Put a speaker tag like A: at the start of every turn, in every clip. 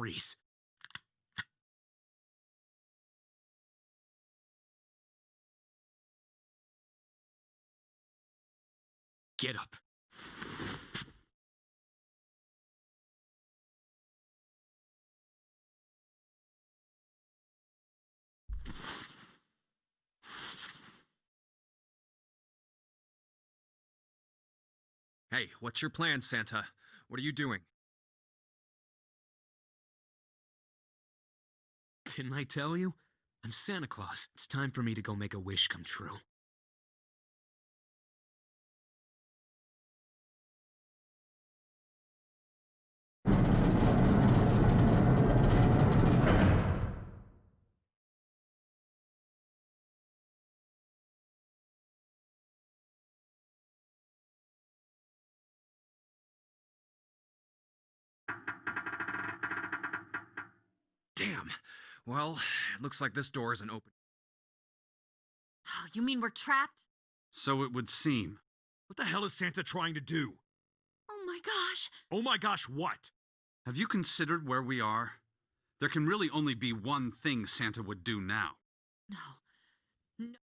A: memories. Get up.
B: Hey, what's your plan, Santa? What are you doing?
A: Didn't I tell you? I'm Santa Claus. It's time for me to go make a wish come true.
B: Damn. Well, it looks like this door isn't open.
C: Oh, you mean we're trapped?
D: So it would seem.
E: What the hell is Santa trying to do?
C: Oh my gosh.
E: Oh my gosh, what?
D: Have you considered where we are? There can really only be one thing Santa would do now.
C: No. No.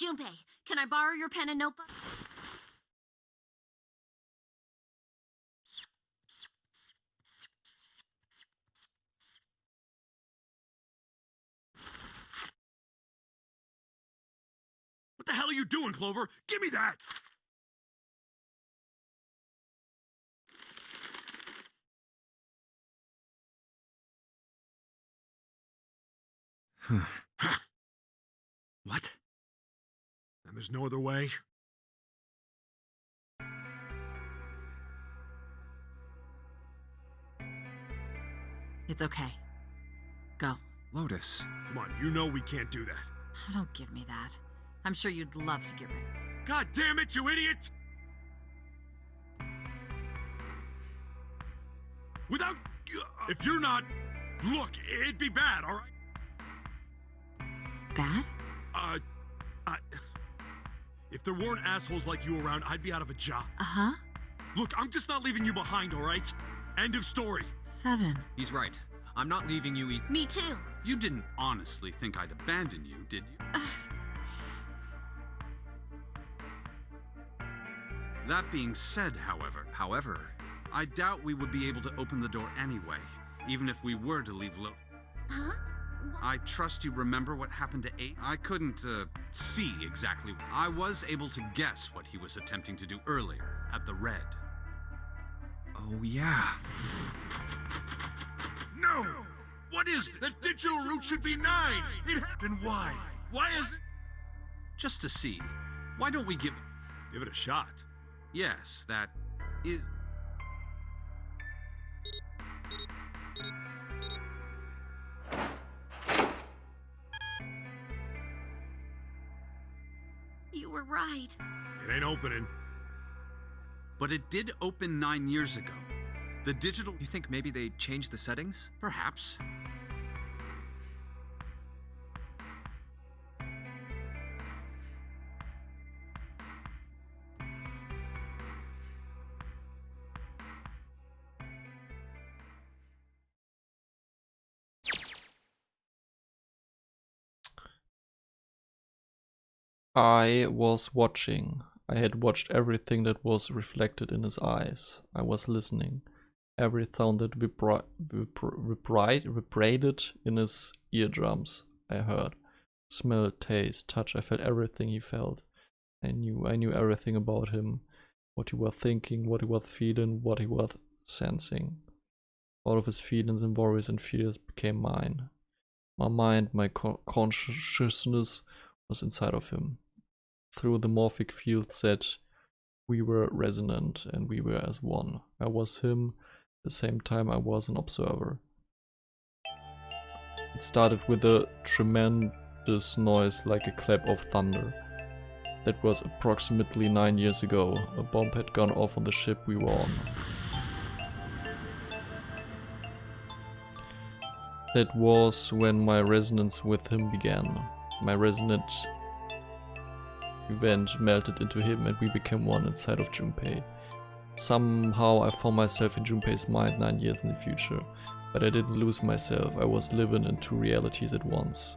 C: Junpei, can I borrow your pen and notebook?
E: What the hell are you doing, Clover? Give me that!
B: What?
E: And there's no other way?
C: It's okay. Go.
B: Lotus.
E: Come on, you know we can't do that.
C: Oh, don't give me that. I'm sure you'd love to get rid of it.
E: God damn it, you idiot! Without... if you're not... Look, it'd be bad, all right?
C: Bad?
E: If there weren't assholes like you around, I'd be out of a job.
C: Uh-huh.
E: Look, I'm just not leaving you behind, all right? End of story.
C: 7.
B: He's right. I'm not leaving you either.
C: Me too.
D: You didn't honestly think I'd abandon you, did you? That being said, however, I doubt we would be able to open the door anyway, even if we were to leave
C: Huh?
D: I trust you remember what happened to 8? I couldn't, see exactly. I was able to guess what he was attempting to do earlier, at the red.
B: Oh, yeah.
E: No! What is it? The digital route should be 9! Then why? Why is it?
D: Just to see. Why don't we give
E: it a shot.
D: Yes, that is...
C: You were right.
E: It ain't opening.
D: But it did open 9 years ago. The digital...
B: You think maybe they changed the settings?
D: Perhaps.
F: I was watching. I had watched everything that was reflected in his eyes. I was listening. Every sound that vibrated in his eardrums I heard. Smell, taste, touch. I felt everything he felt. I knew everything about him. What he was thinking, what he was feeling, what he was sensing. All of his feelings and worries and fears became mine. My mind, my consciousness was inside of him. Through the morphic field said we were resonant and we were as one. I was him, at the same time I was an observer. It started with a tremendous noise like a clap of thunder. That was approximately 9 years ago. A bomb had gone off on the ship we were on. That was when my resonance with him began. My resonant event melted into him and we became one inside of Junpei. Somehow I found myself in Junpei's mind 9 years in the future. But I didn't lose myself, I was living in two realities at once.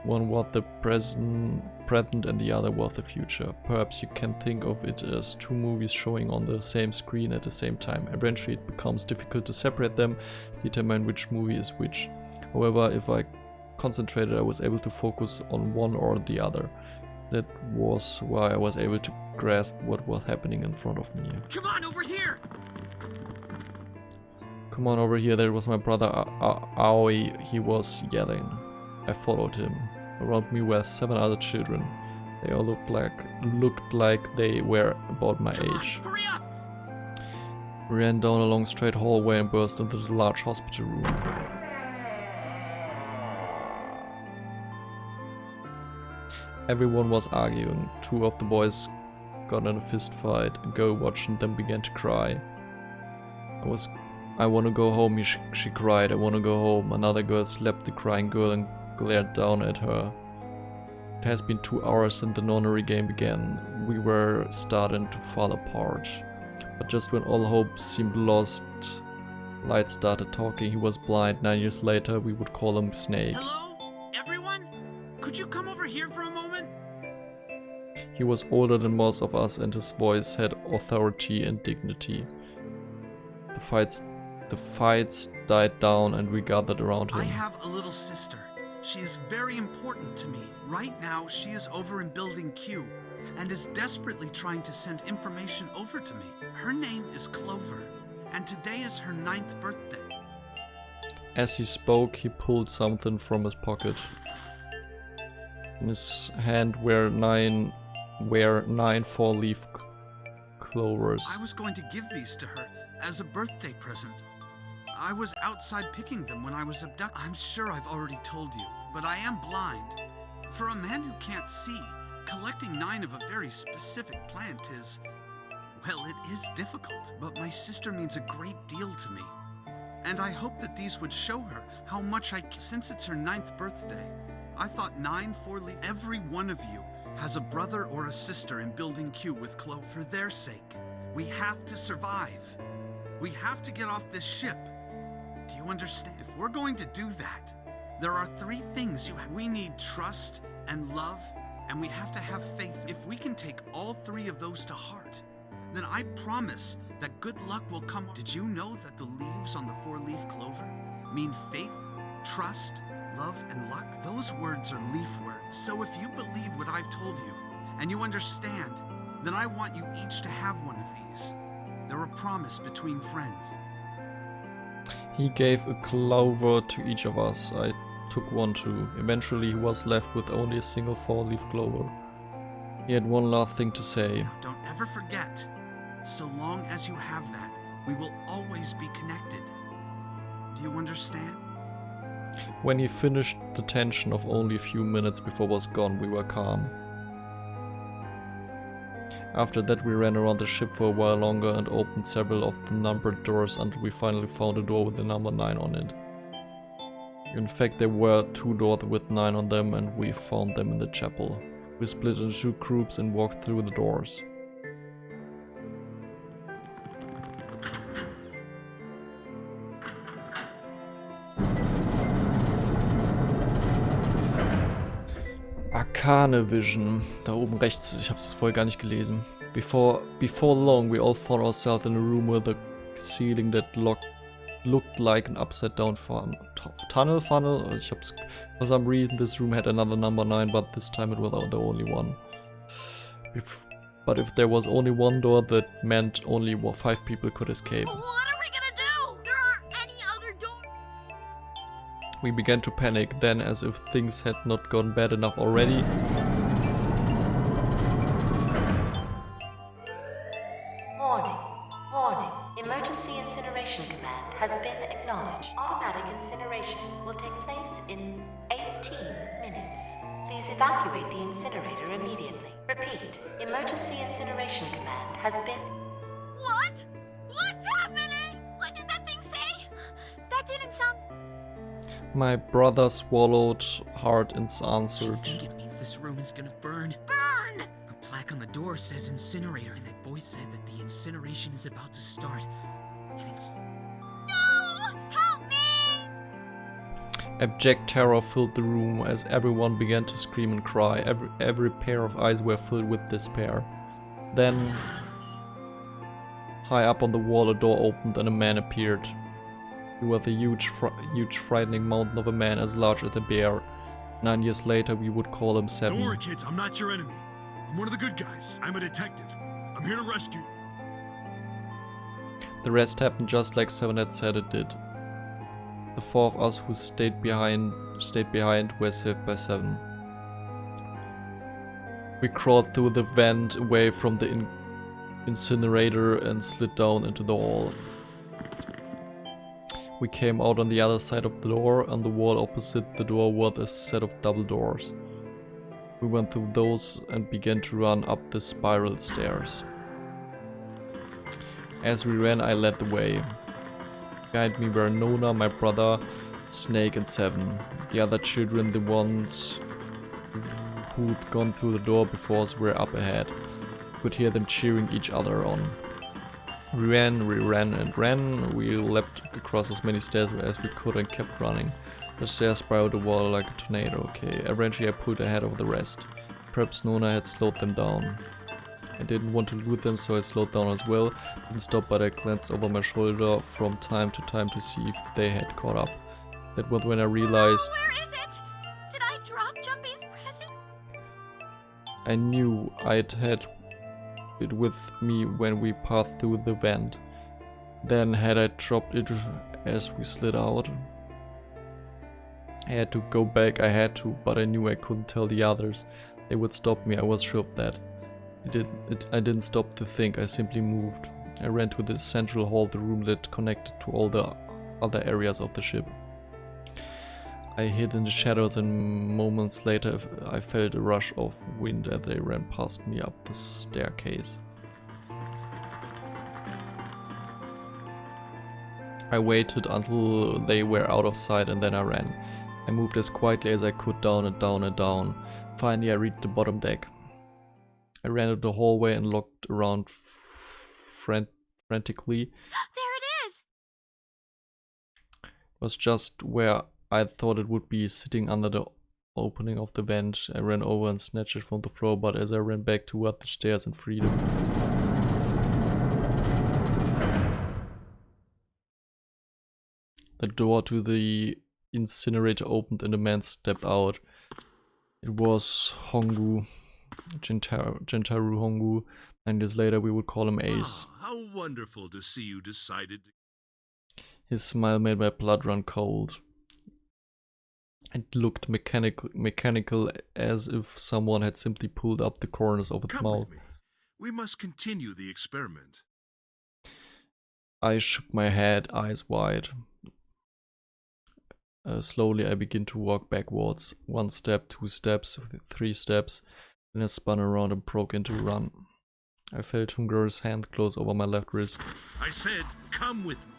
F: One was the present and the other was the future. Perhaps you can think of it as two movies showing on the same screen at the same time. Eventually it becomes difficult to separate them, determine which movie is which. However, if I concentrated, I was able to focus on one or the other. That was why I was able to grasp what was happening in front of me.
B: Come on, over here!
F: Come on over here, that was my brother Aoi, he was yelling. I followed him. Around me were 7 other children. They all looked like they were about my age.
B: Hurry up!
F: We ran down a long straight hallway and burst into the large hospital room. Everyone was arguing. 2 of the boys got in a fist fight. A girl watching them began to cry. I wanna go home, she cried. I wanna go home. Another girl slapped the crying girl and glared down at her. It has been 2 hours since the Nonary game began. We were starting to fall apart. But just when all hope seemed lost, Light started talking. He was blind. 9 years later, we would call him Snake.
B: Hello? Everyone? Could you come over here for a moment?
F: He was older than most of us and his voice had authority and dignity. The fights died down and we gathered around him.
D: I have a little sister. She is very important to me. Right now, she is over in Building Q and is desperately trying to send information over to me. Her name is Clover, and today is her 9th birthday.
F: As he spoke, he pulled something from his pocket. In his hand were 9 4-leaf clovers.
D: I was going to give these to her as a birthday present. I was outside picking them when I was abducted. I'm sure I've already told you, but I am blind. For a man who can't see, collecting 9 of a very specific plant is, well, it is difficult. But my sister means a great deal to me. And I hope that these would show her how much since it's her 9th birthday, I thought 9 4-leaf. Every one of you has a brother or a sister in Building Q with Clover. For their sake, we have to survive. We have to get off this ship. Do you understand? If we're going to do that, there are 3 things we need: trust and love, and we have to have faith. If we can take all 3 of those to heart, then I promise that good luck will come. Did you know that the leaves on the 4-leaf clover mean faith, trust, love, and luck? Those words are leaf words. So if you believe what I've told you, and you understand, then I want you each to have one of these. They're a promise between friends.
F: He gave a clover to each of us. I took one too. Eventually he was left with only a single 4-leaf clover. He had one last thing to say.
D: Now, don't ever forget, so long as you have that, we will always be connected. Do you understand?
F: When he finished, the tension of only a few minutes before was gone. We were calm. After that we ran around the ship for a while longer and opened several of the numbered doors until we finally found a door with the number 9 on it. In fact, there were 2 doors with 9 on them and we found them in the chapel. We split into 2 groups and walked through the doors. Arcane Vision. Da oben rechts, ich habe es vorher gar nicht gelesen. Before long, we all found ourselves in a room with a ceiling that looked like an upside down tunnel. For some reason, this room had another number 9, but this time it was the only one. But if there was only one door, that meant only 5 people could escape.
C: What are we gonna do? There aren't any other doors.
F: We began to panic, then as if things had not gotten bad enough already.
G: Warning. Emergency incineration command has been acknowledged. Automatic incineration will take place in 18 minutes. Please evacuate the incinerator immediately. Repeat, emergency incineration command has been...
H: What? What's happening? What did that thing say? That didn't sound...
F: My brother swallowed hard and
A: I
F: answered.
A: think it means this room is gonna burn. Burn! The plaque on the door says incinerator, and that voice said that the incineration is about to start. And it's...
H: No! Help me!
F: Abject terror filled the room as everyone began to scream and cry. Every pair of eyes were filled with despair. Then, high up on the wall, a door opened and a man appeared. He was a huge, frightening mountain of a man as large as a bear. 9 years later, we would call him Seven.
E: Don't worry, kids. I'm not your enemy. I'm one of the good guys. I'm a detective. I'm here to rescue you.
F: The rest happened just like Seven had said it did. The four of us who stayed behind were saved by Seven. We crawled through the vent away from the incinerator and slid down into the hall. We came out on the other side of the door. On the wall opposite the door was a set of double doors. We went through those and began to run up the spiral stairs. As we ran, I led the way. Behind me were Nona, my brother, Snake and Seven. The other children, the ones who'd gone through the door before us, were up ahead. We could hear them cheering each other on. We ran and ran. We leapt across as many stairs as we could and kept running. The stairs spiraled the wall like a tornado. Okay, eventually I pulled ahead of the rest. Perhaps Nona had slowed them down. I didn't want to lose them, so I slowed down as well. Didn't stop, but I glanced over my shoulder from time to time to see if they had caught up. That was when I realized
H: Oh, where is it? Did I drop Jumpy's present?
F: I knew I'd had it with me when we passed through the vent. Then had I dropped it as we slid out? I had to go back, I had to, but I knew I couldn't tell the others. They would stop me, I was sure of that. I didn't stop to think, I simply moved. I ran to the central hall, the room that connected to all the other areas of the ship. I hid in the shadows and moments later I felt a rush of wind as they ran past me up the staircase. I waited until they were out of sight and then I ran. I moved as quietly as I could down and down and down. Finally I reached the bottom deck. I ran into the hallway and looked around frantically.
H: There it is!
F: It was just where I thought it would be, sitting under the opening of the vent. I ran over and snatched it from the floor, but as I ran back toward the stairs and freedom, the door to the incinerator opened and a man stepped out. It was Hongu, Gentaro Hongu. 9 years later we would call him Ace.
E: Ah, how wonderful to see you decided.
F: His smile made my blood run cold. It looked mechanical, as if someone had simply pulled up the corners of its
E: Come
F: mouth.
E: with me. We must continue the experiment.
F: I shook my head, eyes wide. Slowly I began to walk backwards. 1 step, 2 steps, 3 steps. Then I spun around and broke into a run. I felt Hunger's hand close over my left wrist.
E: I said, come with me.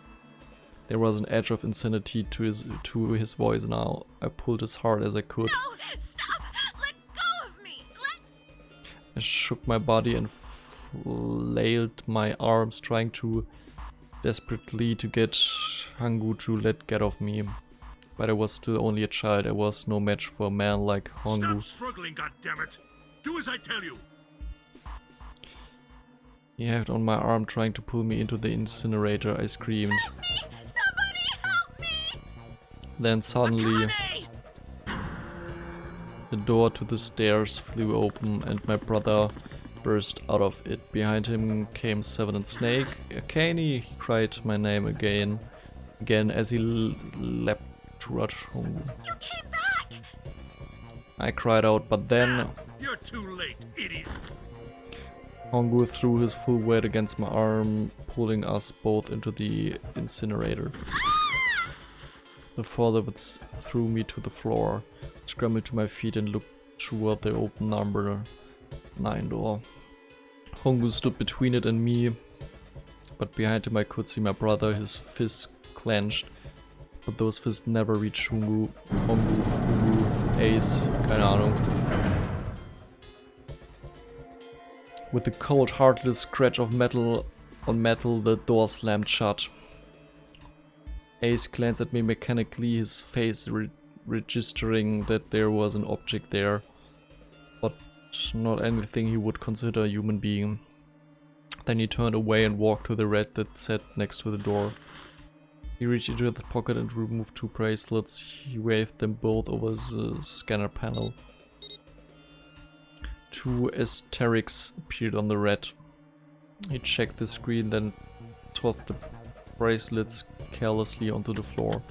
F: There was an edge of insanity to his voice now. I pulled as hard as I could.
H: No! Stop! Let go of me!
F: I shook my body and flailed my arms, trying desperately to get Hongu to let go of me. But I was still only a child. I was no match for a man like Hongu.
E: Stop struggling, goddammit! Do as I tell you!
F: He had on my arm, trying to pull me into the incinerator. I screamed.
H: Help me! Somebody help me!
F: Then suddenly,
E: Akane!
F: the door to the stairs flew open and my brother burst out of it. Behind him came Seven and Snake. Akane, he cried my name again as he leapt toward Hongu.
H: You came back!
F: I cried out, but then
E: Now, you're too late, idiot!
F: Hongu threw his full weight against my arm, pulling us both into the incinerator. The father threw me to the floor, scrambled to my feet and looked toward the open number 9 door. Hongu stood between it and me, but behind him I could see my brother, his fists clenched. But those fists never reach Shungu, Hongu, Ugu, Ace, keine Ahnung. With a cold, heartless scratch of metal on metal, the door slammed shut. Ace glanced at me mechanically, his face registering that there was an object there, but not anything he would consider a human being. Then he turned away and walked to the rat that sat next to the door. He reached into the pocket and removed 2 bracelets. He waved them both over the scanner panel. 2 asterisks appeared on the rat. He checked the screen, then tossed the bracelets carelessly onto the floor.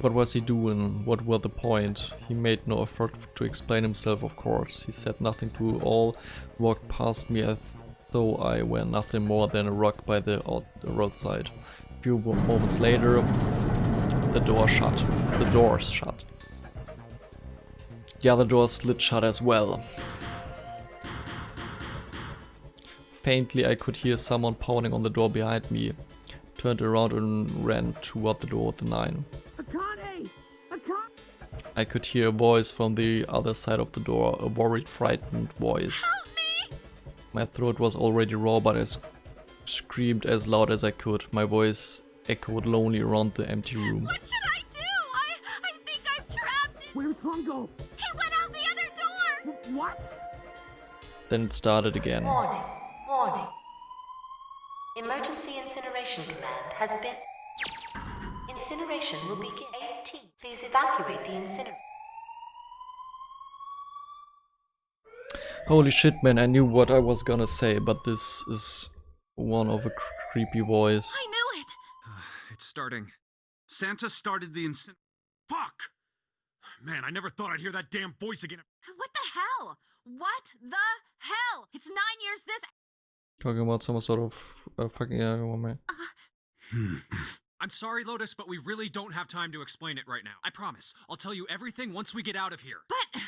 F: What was he doing? What was the point? He made no effort to explain himself, of course. He said nothing to all, walked past me as though I were nothing more than a rock by the roadside. A few moments later, the door shut. The doors shut. The other door slid shut as well. Faintly, I could hear someone pounding on the door behind me. Turned around and ran toward the door with the 9. I could hear a voice from the other side of the door, a worried, frightened voice.
H: Help me!
F: My throat was already raw, but I screamed as loud as I could. My voice echoed lonely around the empty room.
H: What should I do? I think I'm trapped.
I: Where's Hongo?
H: He went out the other door.
I: What?
F: Then it started again.
G: Warning, warning. Emergency incineration command has been... Incineration will begin 18. Please evacuate the incinerator.
F: Holy shit, man, I knew what I was gonna say, but this is one of a creepy voice.
H: I knew it.
B: It's starting.
D: Santa started the
E: Fuck! Man, I never thought I'd hear that damn voice again.
H: What the hell? What the hell? It's 9 years this...
F: Talking about some sort of fucking... Yeah, man.
B: I'm sorry, Lotus, but we really don't have time to explain it right now. I promise. I'll tell you everything once we get out of here.
H: But...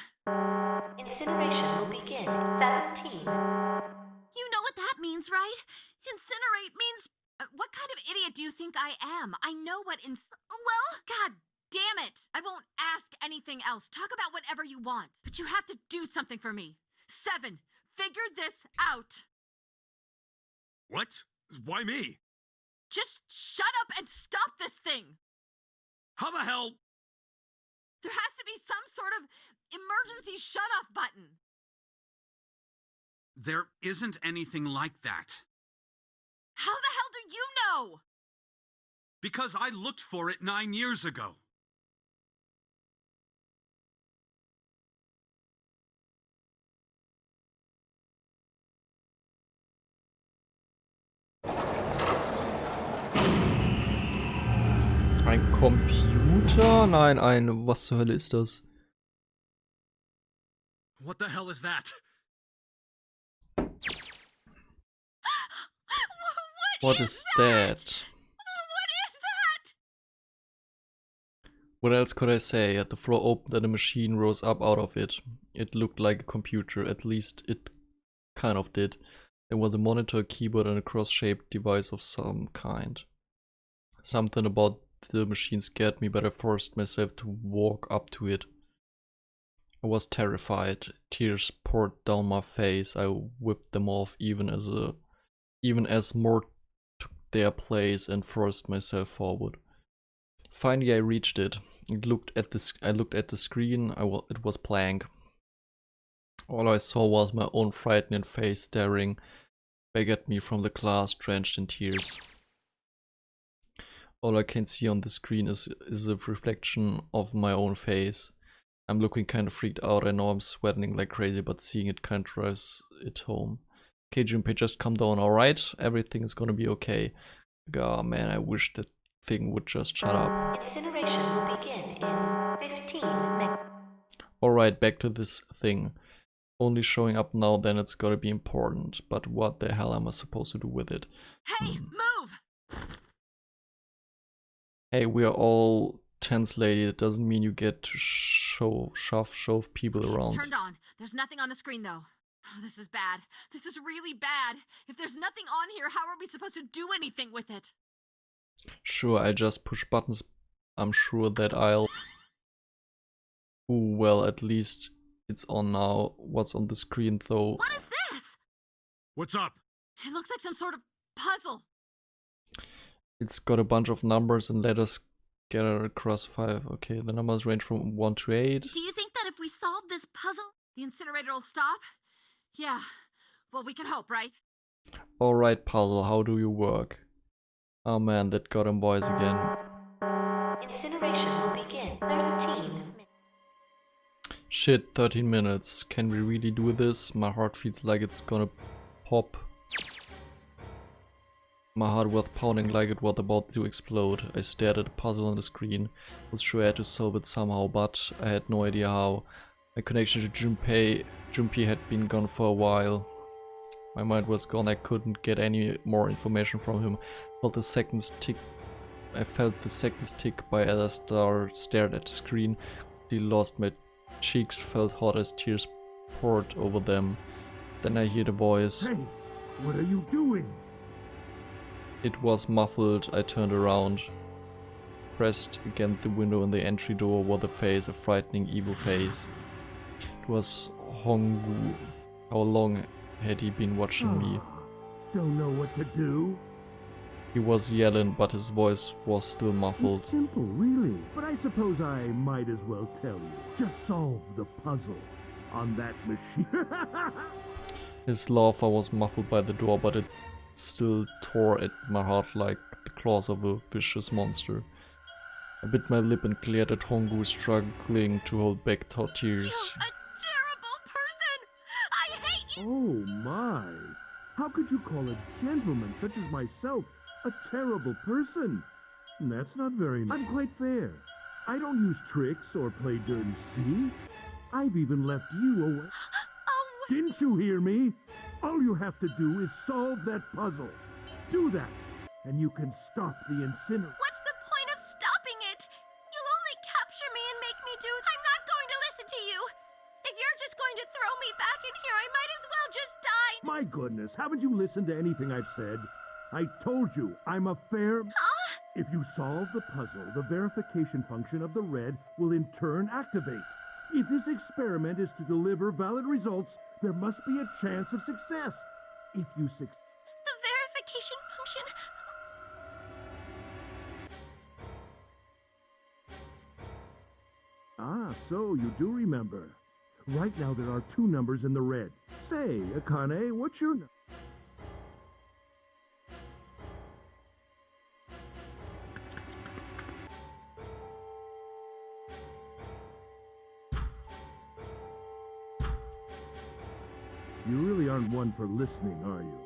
G: Incineration will begin 17.
H: You know what that means, right? Incinerate means... what kind of idiot do you think I am? I know what well, god damn it! I won't ask anything else. Talk about whatever you want. But you have to do something for me. 7. Figure this out.
E: What? Why me?
H: Just shut up and stop this thing!
E: How the hell?
H: There has to be some sort of emergency shut-off button.
D: There isn't anything like that.
H: How the hell do you know?
D: Because I looked for it 9 years ago.
F: Ein Computer? Nein, was zur Hölle ist das?
B: What the hell is that?
F: What is that?
H: What is that?
F: What else could I say? The floor opened and a machine rose up out of it. It looked like a computer, at least it kind of did. There was a monitor, a keyboard and a cross-shaped device of some kind. Something about the machine scared me, but I forced myself to walk up to it. I was terrified. Tears poured down my face. I whipped them off even as more took their place and forced myself forward. Finally I reached it. I looked at the screen. It was blank. All I saw was my own frightened face staring back at me from the glass drenched in tears. All I can see on the screen is a reflection of my own face. I'm looking kind of freaked out. I know I'm sweating like crazy, but seeing it kind of drives it home. Okay, Junpei, just calm down, alright? Everything is gonna be okay. Oh man, I wish that thing would just shut up.
G: Incineration will begin in 15 minutes.
F: Alright, back to this thing. Only showing up now, then it's gotta be important. But what the hell am I supposed to do with it?
H: Hey, move!
F: Hey, we are all tense, lady. It doesn't mean you get to shove people around.
H: It's turned on. There's nothing on the screen, though. Oh, this is bad. This is really bad. If there's nothing on here, how are we supposed to do anything with it?
F: Sure, I just push buttons. I'm sure that I'll... Ooh, well, at least it's on now. What's on the screen, though?
H: What is this?
E: What's up?
H: It looks like some sort of puzzle.
F: It's got a bunch of numbers and letters scattered across 5. Okay, the numbers range from 1 to 8.
H: Do you think that if we solve this puzzle, the incinerator will stop? Yeah. Well, we can hope, right?
F: Alright, puzzle, how do you work? Oh man, that goddamn voice again.
G: Incineration will begin 13 minutes.
F: Shit, 13 minutes. Can we really do this? My heart feels like it's gonna pop. My heart was pounding like it was about to explode. I stared at the puzzle on the screen. Was sure I had to solve it somehow, but I had no idea how. My connection to Junpei had been gone for a while. My mind was gone, I couldn't get any more information from him. I felt the seconds tick by as I stared at the screen. I lost, my cheeks felt hot as tears poured over them. Then I hear the voice.
I: Hey, what are you doing?
F: It was muffled. I turned around. Pressed against the window in the entry door was a face, a frightening evil face. It was Honggu. How long had he been watching me?
I: Don't know what to do.
F: He was yelling, but his voice was still muffled.
I: It's simple, really. But I suppose I might as well tell you. Just solve the puzzle on that machine.
F: His laughter was muffled by the door, but it still tore at my heart like the claws of a vicious monster. I bit my lip and glared at Honggu, struggling to hold back tears.
H: You're a terrible person! I hate you!
I: Oh my! How could you call a gentleman such as myself a terrible person? That's not very nice. I'm quite fair. I don't use tricks or play dirty, see? I've even left you away.
H: Oh,
I: Didn't you hear me? All you have to do is solve that puzzle. Do that, and you can stop the incinerator.
H: what's the point of stopping it? You'll only capture me and make me do... I'm not going to listen to you. If you're just going to throw me back in here, I might as well just die.
I: My goodness, haven't you listened to anything I've said? I told you, I'm a fair...
H: Huh?
I: If you solve the puzzle, the verification function of the red will in turn activate. If this experiment is to deliver valid results, there must be a chance of success. If you succeed...
H: The verification function...
I: Ah, so you do remember. Right now there are 2 numbers in the red. Say, Akane, what's your... You really aren't one for listening, are you?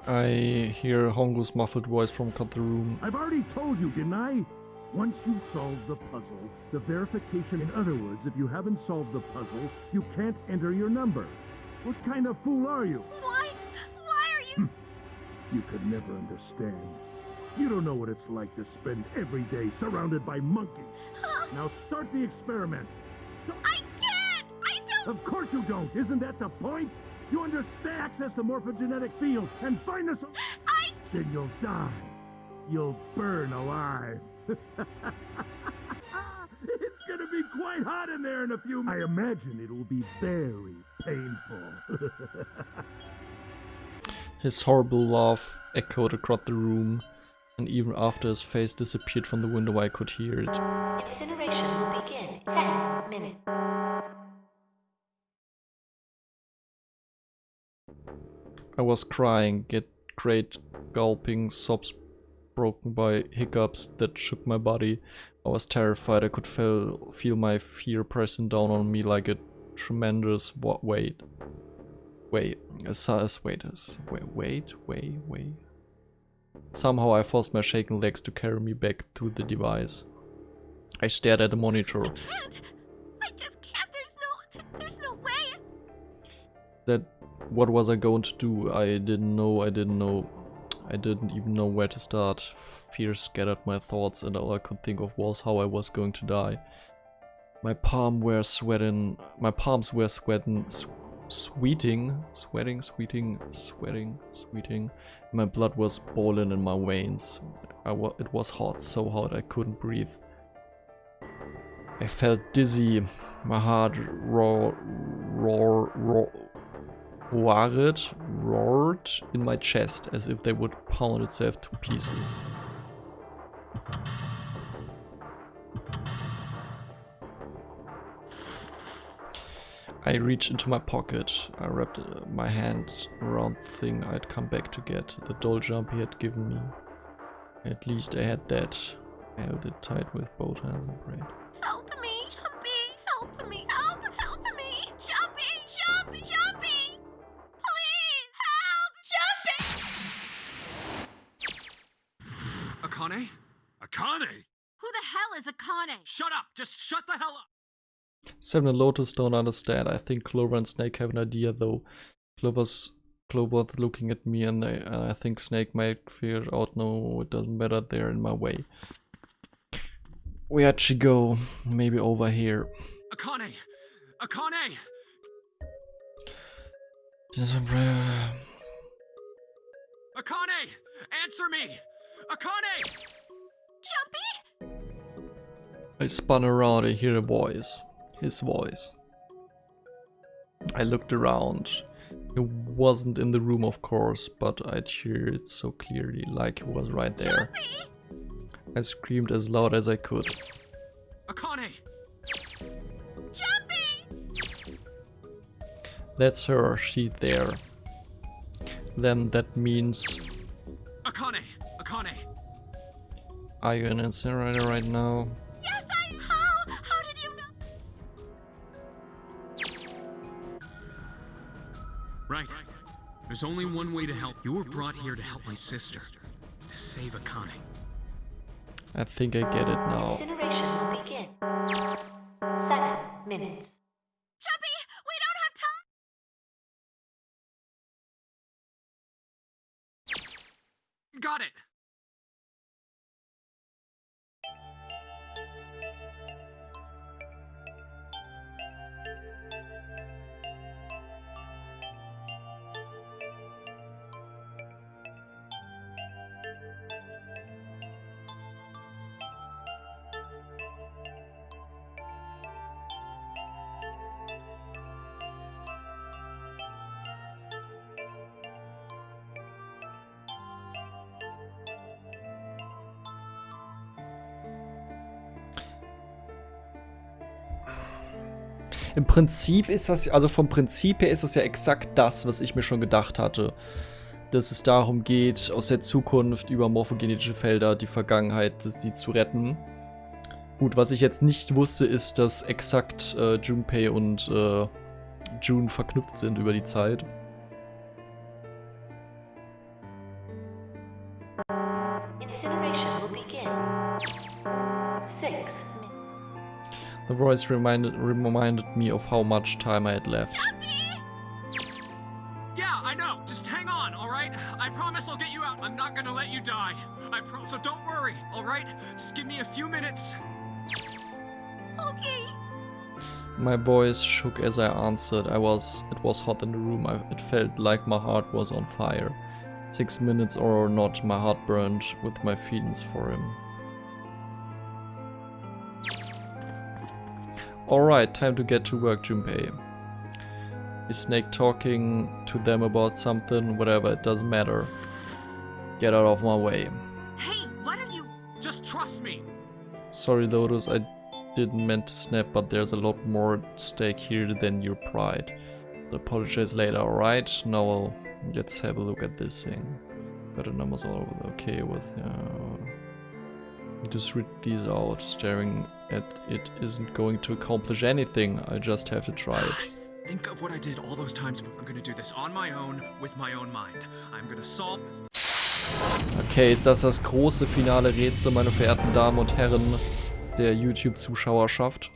F: I hear Hongu's muffled voice from across the room.
I: I've already told you, didn't I? Once you solve the puzzle, the verification... In other words, if you haven't solved the puzzle, you can't enter your number. What kind of fool are you?
H: Why are you...
I: You could never understand. You don't know what it's like to spend every day surrounded by monkeys. Now start the experiment.
H: I can't! I don't...
I: Of course you don't! Isn't that the point? You understand? Access the morphogenetic field and find us... Then you'll die. You'll burn alive. It's gonna be quite hot in there in a few minutes. I imagine it will be very painful.
F: His horrible laugh echoed across the room, and even after his face disappeared from the window I could hear it.
G: Incineration will begin in 10 minutes.
F: I was crying, get great gulping sobs broken by hiccups that shook my body. I was terrified. I could feel my fear pressing down on me like a tremendous weight. Somehow I forced my shaking legs to carry me back to the device. I stared at the monitor.
H: I can't. I just can't. There's no way.
F: What was I going to do? I didn't know. I didn't even know where to start. Fear scattered my thoughts, and all I could think of was how I was going to die. My palms were sweating sweating. My blood was boiling in my veins. It was hot, so hot I couldn't breathe. I felt dizzy. My heart roared in my chest as if they would pound itself to pieces. I reached into my pocket. I wrapped my hand around the thing I'd come back to get, the doll jump he had given me. At least I had that. I held it tight with both hands and prayed.
H: Help me, Jumpy! Help me! Help me! Jumpy! Jumpy! Please! Help! Jumpy!
B: Akane?
E: Akane!
H: Who the hell is Akane?
B: Shut up! Just shut the hell up!
F: Seven and Lotus don't understand. I think Clover and Snake have an idea though. Clover's looking at me and I think Snake might figure out, no, it doesn't matter, they're in my way. Where'd she go? Maybe over here.
B: Akane! Akane! Akane! Answer me! Akane!
H: Jumpy?
F: I spun around, I hear a voice. His voice. I looked around. He wasn't in the room, of course, but I'd hear it so clearly, like he was right there.
H: Jumpy!
F: I screamed as loud as I could.
B: Akane!
H: Jumpy!
F: That's her, she's there. Then that means...
B: Akane! Akane!
F: Are you an incinerator right now?
H: Yes, How did you know?
A: Right. There's only one way to help. You were brought here to help my sister. To save Akane.
F: I think I get it now.
G: Incineration will begin. 7 minutes.
H: Jumpy, we don't have time!
B: Got it!
F: Im Prinzip ist das, also vom Prinzip her ist das ja exakt das, was ich mir schon gedacht hatte. Dass es darum geht, aus der Zukunft über morphogenetische Felder die Vergangenheit, sie zu retten. Gut, was ich jetzt nicht wusste, ist, dass exakt Junpei und June verknüpft sind über die Zeit.
G: Incineration will begin. 6 minutes.
F: The voice reminded me of how much time I had left.
B: Yeah, I know. Just hang on, alright? I promise I'll get you out. I'm not gonna let you die. So don't worry, alright? Just give me a few minutes.
H: Okay.
F: My voice shook as I answered. It was hot in the room. It felt like my heart was on fire. 6 minutes or not, my heart burned with my feelings for him. Alright, time to get to work, Junpei. Is Snake talking to them about something? Whatever, it doesn't matter. Get out of my way.
H: Hey, what are you...
B: Just trust me.
F: Sorry, Lotus, I didn't mean to snap, but there's a lot more at stake here than your pride. I'll apologize later, alright? Now let's have a look at this thing. Got the numbers all okay with... Need to read these out. Staring at it isn't going to accomplish anything. I just have to try it.
B: Just think of what I did all those times. I'm gonna do this on my own, with my own mind. I'm gonna solve this.
F: Okay, ist das große finale Rätsel, meine verehrten Damen und Herren der YouTube-Zuschauerschaft?